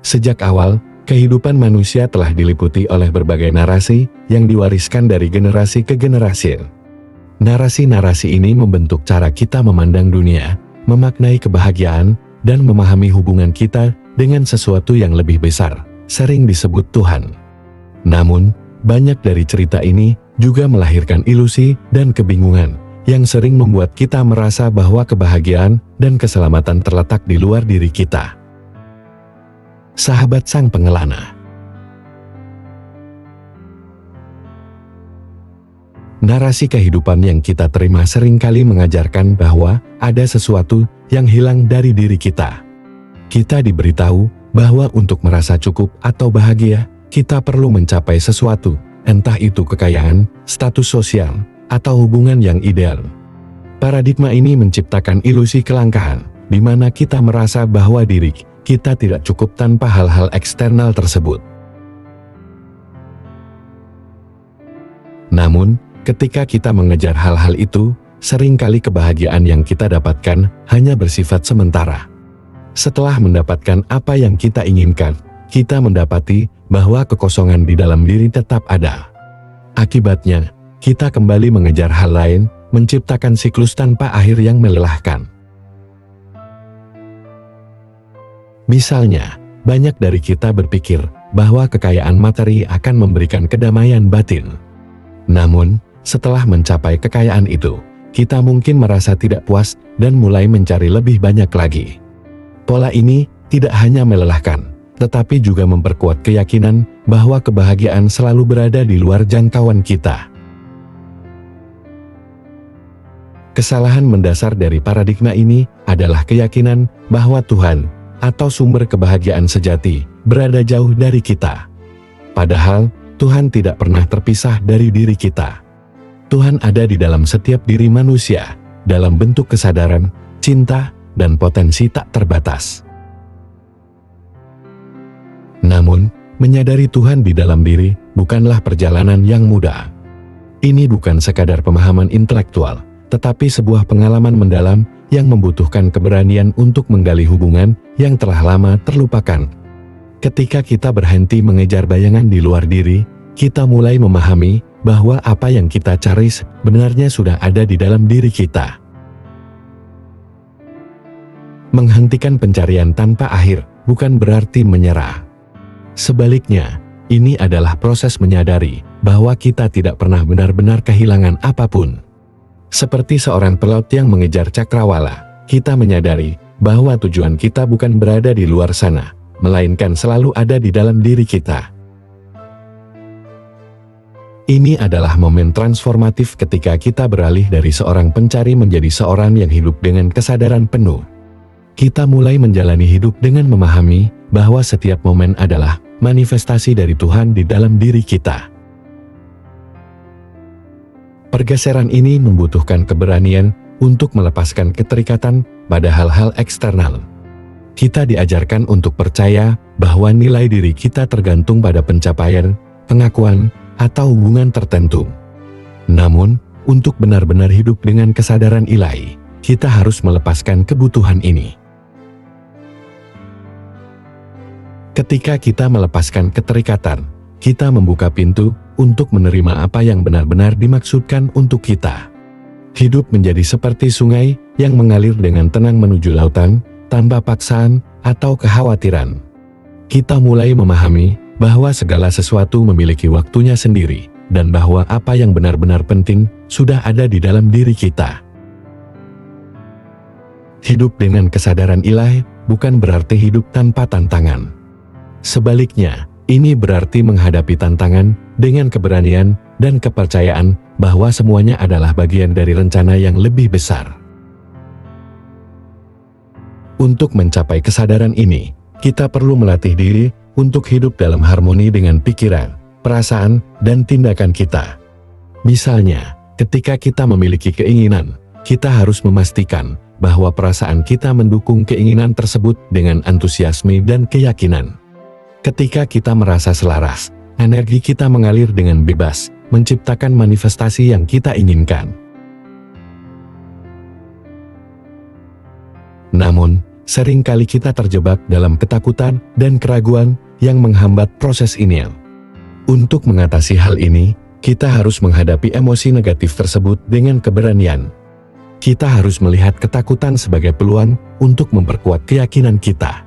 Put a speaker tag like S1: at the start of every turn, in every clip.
S1: Sejak awal, kehidupan manusia telah diliputi oleh berbagai narasi yang diwariskan dari generasi ke generasi. Narasi-narasi ini membentuk cara kita memandang dunia, memaknai kebahagiaan, dan memahami hubungan kita dengan sesuatu yang lebih besar, sering disebut Tuhan. Namun, banyak dari cerita ini juga melahirkan ilusi dan kebingungan, yang sering membuat kita merasa bahwa kebahagiaan dan keselamatan terletak di luar diri kita. Sahabat Sang Pengelana. Narasi kehidupan yang kita terima seringkali mengajarkan bahwa ada sesuatu yang hilang dari diri kita. Kita diberitahu bahwa untuk merasa cukup atau bahagia, kita perlu mencapai sesuatu, entah itu kekayaan, status sosial, atau hubungan yang ideal. Paradigma ini menciptakan ilusi kelangkaan, di mana kita merasa bahwa diri kita tidak cukup tanpa hal-hal eksternal tersebut. Namun, ketika kita mengejar hal-hal itu, seringkali kebahagiaan yang kita dapatkan hanya bersifat sementara. Setelah mendapatkan apa yang kita inginkan, kita mendapati bahwa kekosongan di dalam diri tetap ada. Akibatnya, kita kembali mengejar hal lain, menciptakan siklus tanpa akhir yang melelahkan. Misalnya, banyak dari kita berpikir bahwa kekayaan materi akan memberikan kedamaian batin. Namun, setelah mencapai kekayaan itu, kita mungkin merasa tidak puas dan mulai mencari lebih banyak lagi. Pola ini tidak hanya melelahkan, tetapi juga memperkuat keyakinan bahwa kebahagiaan selalu berada di luar jangkauan kita. Kesalahan mendasar dari paradigma ini adalah keyakinan bahwa Tuhan, atau sumber kebahagiaan sejati, berada jauh dari kita. Padahal, Tuhan tidak pernah terpisah dari diri kita. Tuhan ada di dalam setiap diri manusia, dalam bentuk kesadaran, cinta, dan potensi tak terbatas. Namun, menyadari Tuhan di dalam diri bukanlah perjalanan yang mudah. Ini bukan sekadar pemahaman intelektual, tetapi sebuah pengalaman mendalam yang membutuhkan keberanian untuk menggali hubungan yang telah lama terlupakan. Ketika kita berhenti mengejar bayangan di luar diri, kita mulai memahami bahwa apa yang kita cari sebenarnya sudah ada di dalam diri kita. Menghentikan pencarian tanpa akhir bukan berarti menyerah. Sebaliknya, ini adalah proses menyadari bahwa kita tidak pernah benar-benar kehilangan apapun. Seperti seorang pelaut yang mengejar cakrawala, kita menyadari bahwa tujuan kita bukan berada di luar sana, melainkan selalu ada di dalam diri kita. Ini adalah momen transformatif ketika kita beralih dari seorang pencari menjadi seorang yang hidup dengan kesadaran penuh. Kita mulai menjalani hidup dengan memahami bahwa setiap momen adalah manifestasi dari Tuhan di dalam diri kita. Pergeseran ini membutuhkan keberanian untuk melepaskan keterikatan pada hal-hal eksternal. Kita diajarkan untuk percaya bahwa nilai diri kita tergantung pada pencapaian, pengakuan, atau hubungan tertentu. Namun, untuk benar-benar hidup dengan kesadaran ilahi, kita harus melepaskan kebutuhan ini. Ketika kita melepaskan keterikatan, kita membuka pintu untuk menerima apa yang benar-benar dimaksudkan untuk kita. Hidup menjadi seperti sungai yang mengalir dengan tenang menuju lautan, tanpa paksaan atau kekhawatiran. Kita mulai memahami bahwa segala sesuatu memiliki waktunya sendiri, dan bahwa apa yang benar-benar penting sudah ada di dalam diri kita. Hidup dengan kesadaran ilahi bukan berarti hidup tanpa tantangan. Sebaliknya, ini berarti menghadapi tantangan dengan keberanian dan kepercayaan bahwa semuanya adalah bagian dari rencana yang lebih besar. Untuk mencapai kesadaran ini, kita perlu melatih diri untuk hidup dalam harmoni dengan pikiran, perasaan, dan tindakan kita. Misalnya, ketika kita memiliki keinginan, kita harus memastikan bahwa perasaan kita mendukung keinginan tersebut dengan antusiasme dan keyakinan. Ketika kita merasa selaras, energi kita mengalir dengan bebas, menciptakan manifestasi yang kita inginkan. Namun, seringkali kita terjebak dalam ketakutan dan keraguan yang menghambat proses ini. Untuk mengatasi hal ini, kita harus menghadapi emosi negatif tersebut dengan keberanian. Kita harus melihat ketakutan sebagai peluang untuk memperkuat keyakinan kita.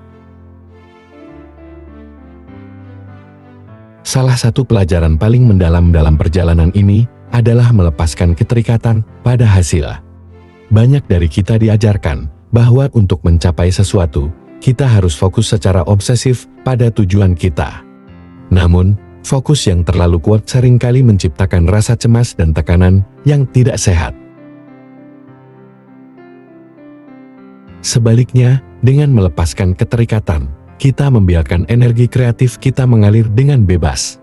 S1: Salah satu pelajaran paling mendalam dalam perjalanan ini adalah melepaskan keterikatan pada hasil. Banyak dari kita diajarkan bahwa untuk mencapai sesuatu, kita harus fokus secara obsesif pada tujuan kita. Namun, fokus yang terlalu kuat seringkali menciptakan rasa cemas dan tekanan yang tidak sehat. Sebaliknya, dengan melepaskan keterikatan, kita membiarkan energi kreatif kita mengalir dengan bebas.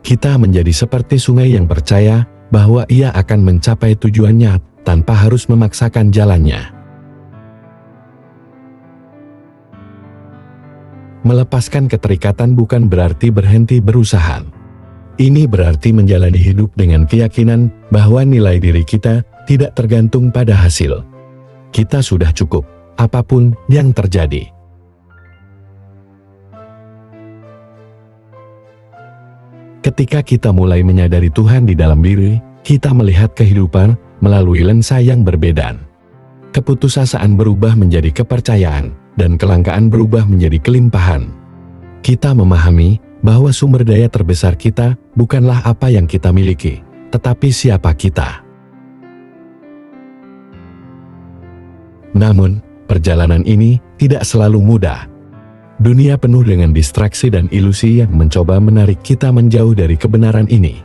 S1: Kita menjadi seperti sungai yang percaya bahwa ia akan mencapai tujuannya tanpa harus memaksakan jalannya. Melepaskan keterikatan bukan berarti berhenti berusaha. Ini berarti menjalani hidup dengan keyakinan bahwa nilai diri kita tidak tergantung pada hasil. Kita sudah cukup, apapun yang terjadi. Ketika kita mulai menyadari Tuhan di dalam diri, kita melihat kehidupan melalui lensa yang berbeda. Keputusasaan berubah menjadi kepercayaan, dan kelangkaan berubah menjadi kelimpahan. Kita memahami bahwa sumber daya terbesar kita bukanlah apa yang kita miliki, tetapi siapa kita. Namun, perjalanan ini tidak selalu mudah. Dunia penuh dengan distraksi dan ilusi yang mencoba menarik kita menjauh dari kebenaran ini.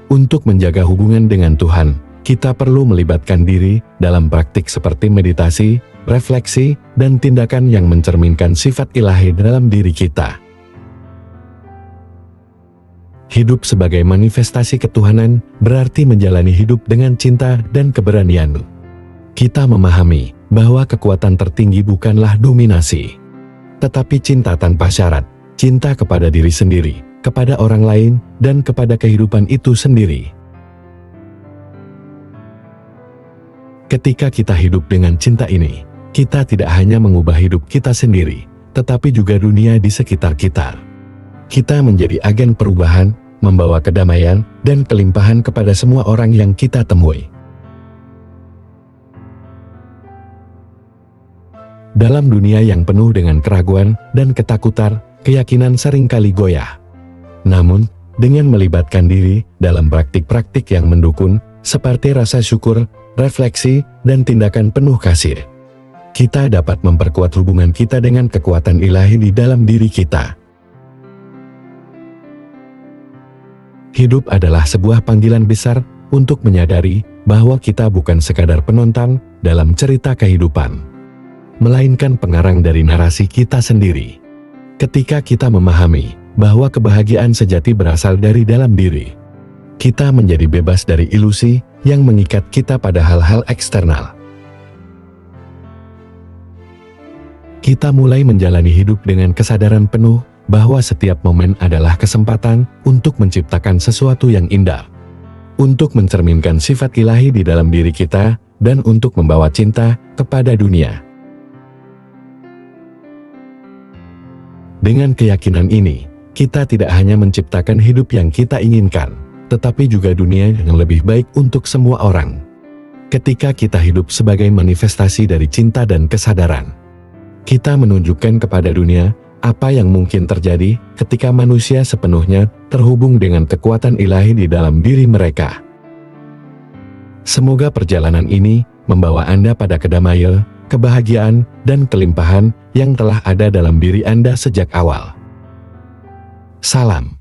S1: Untuk menjaga hubungan dengan Tuhan, kita perlu melibatkan diri dalam praktik seperti meditasi, refleksi, dan tindakan yang mencerminkan sifat ilahi dalam diri kita. Hidup sebagai manifestasi ketuhanan berarti menjalani hidup dengan cinta dan keberanian. Kita memahami bahwa kekuatan tertinggi bukanlah dominasi, tetapi cinta tanpa syarat, cinta kepada diri sendiri, kepada orang lain, dan kepada kehidupan itu sendiri. Ketika kita hidup dengan cinta ini, kita tidak hanya mengubah hidup kita sendiri, tetapi juga dunia di sekitar kita. Kita menjadi agen perubahan, membawa kedamaian dan kelimpahan kepada semua orang yang kita temui. Dalam dunia yang penuh dengan keraguan dan ketakutan, keyakinan seringkali goyah. Namun, dengan melibatkan diri dalam praktik-praktik yang mendukung, seperti rasa syukur, refleksi, dan tindakan penuh kasih, kita dapat memperkuat hubungan kita dengan kekuatan ilahi di dalam diri kita. Hidup adalah sebuah panggilan besar untuk menyadari bahwa kita bukan sekadar penonton dalam cerita kehidupan, melainkan pengarang dari narasi kita sendiri. Ketika kita memahami bahwa kebahagiaan sejati berasal dari dalam diri, kita menjadi bebas dari ilusi yang mengikat kita pada hal-hal eksternal. Kita mulai menjalani hidup dengan kesadaran penuh bahwa setiap momen adalah kesempatan untuk menciptakan sesuatu yang indah, untuk mencerminkan sifat ilahi di dalam diri kita, dan untuk membawa cinta kepada dunia. Dengan keyakinan ini, kita tidak hanya menciptakan hidup yang kita inginkan, tetapi juga dunia yang lebih baik untuk semua orang. Ketika kita hidup sebagai manifestasi dari cinta dan kesadaran, kita menunjukkan kepada dunia apa yang mungkin terjadi ketika manusia sepenuhnya terhubung dengan kekuatan ilahi di dalam diri mereka. Semoga perjalanan ini membawa Anda pada kedamaian, kebahagiaan, dan kelimpahan yang telah ada dalam diri Anda sejak awal. Salam.